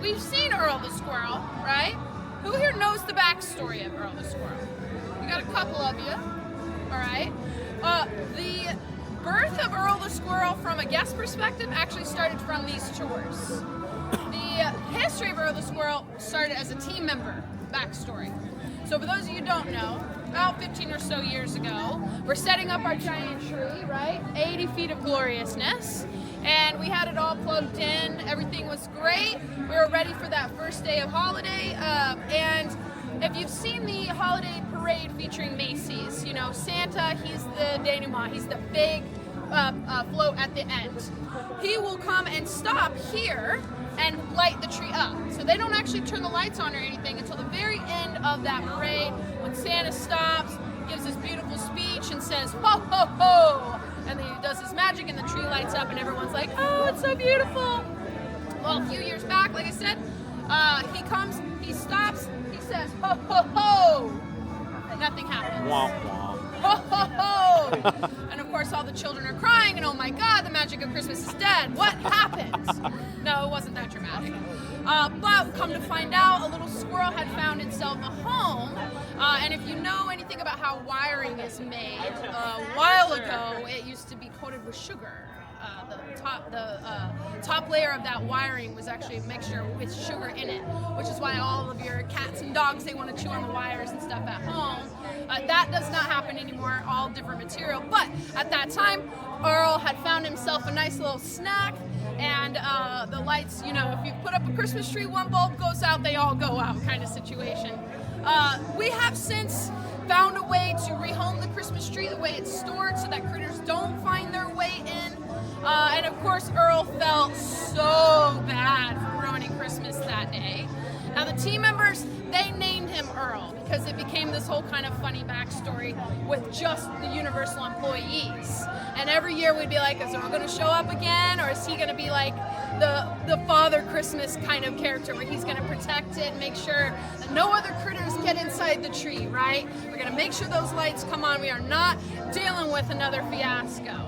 we've seen Earl the Squirrel, right? Who here knows the backstory of Earl the Squirrel? We got a couple of you, all right? The birth of Earl the Squirrel from a guest perspective actually started from these tours. The history of Earl the Squirrel started as a team member backstory. So for those of you who don't know, about 15 or so years ago, we're setting up our giant tree, right? 80 feet of gloriousness. And we had it all plugged in. Everything was great. We were ready for that first day of holiday. And if you've seen the holiday parade featuring Macy's, you know, Santa, he's the denouement. He's the big float at the end. He will come and stop here and light the tree up. So they don't actually turn the lights on or anything until the very end of that parade when Santa stops, gives his beautiful speech and says, ho, ho, ho. And then he does his magic and the tree lights up and everyone's like, oh, it's so beautiful. Well, a few years back, like I said, he comes, he stops, he says, ho, ho, ho. Nothing happens. Womp womp. Ho, ho, ho. And of course all the children are crying and oh my God, the magic of Christmas is dead. What happened? No, it wasn't that dramatic. But come to find out, a little squirrel had found itself a home. And if you know anything about how wiring is made, a while ago it used to be coated with sugar. The top layer of that wiring was actually a mixture with sugar in it, which is why all of your cats and dogs, they want to chew on the wires and stuff at home. That does not happen anymore, all different material. But at that time, Earl had found himself a nice little snack, and the lights, you know, if you put up a Christmas tree, one bulb goes out, they all go out kind of situation. We have since found a way to rehome the Christmas tree the way it's stored so that critters don't find their way in. And of course, Earl felt so bad for ruining Christmas that day. Now the team members, they named him Earl because it became this whole kind of funny backstory with just the Universal employees. And every year we'd be like, is Earl going to show up again? Or is he going to be like the Father Christmas kind of character where he's going to protect it and make sure that no other critters get inside the tree, right? We're going to make sure those lights come on. We are not dealing with another fiasco.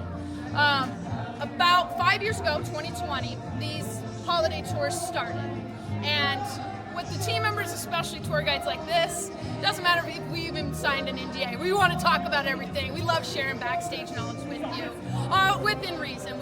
About 5 years ago, 2020, these holiday tours started. And with the team members, especially tour guides like this, doesn't matter if we even signed an NDA. We want to talk about everything. We love sharing backstage knowledge with you, within reason.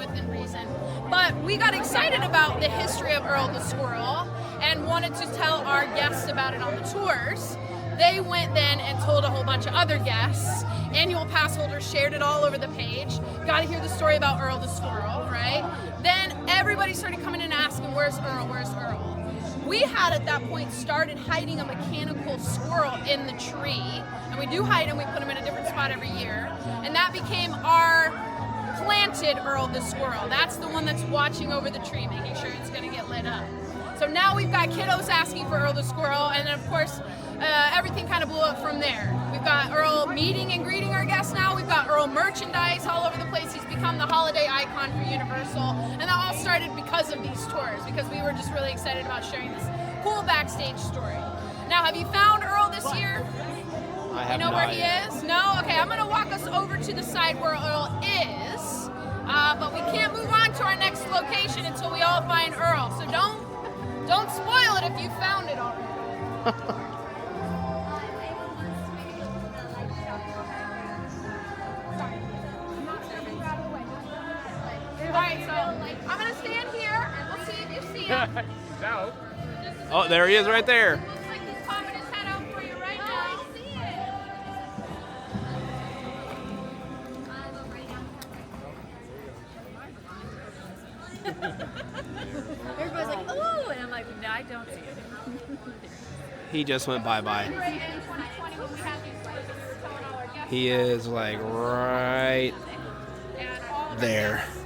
But we got excited about the history of Earl the Squirrel and wanted to tell our guests about it on the tours. They went then and told a whole bunch of other guests. Annual pass holders shared it all over the page. Got to hear the story about Earl the Squirrel, right? Then everybody started coming in and asking, where's Earl, where's Earl? We had at that point started hiding a mechanical squirrel in the tree. And we do hide him, we put him in a different spot every year. And that became our planted Earl the Squirrel. That's the one that's watching over the tree, making sure it's gonna get lit up. So now we've got kiddos asking for Earl the Squirrel, and then of course, everything kind of blew up from there. We've got Earl meeting and greeting our guests now. We've got Earl merchandise all over the place. He's become the holiday icon for Universal. And that all started because of these tours, because we were just really excited about sharing this cool backstage story. Now, have you found Earl this year? I have you know no where idea. he is? No? Okay, I'm going to walk us over to the side where Earl is. But we can't move on to our next location until we all find Earl. So don't spoil it if you found it already. Alright, so I'm going to stand here and we'll see if you see him. No. Oh, there he is right there. Looks like he's popping his head out for you right now. I see it. Everybody's like, ooh, and I'm like, no, I don't see it. He just went bye-bye. In 2020 when we had these lights, we were telling all our guests He is like right and all of our there. guests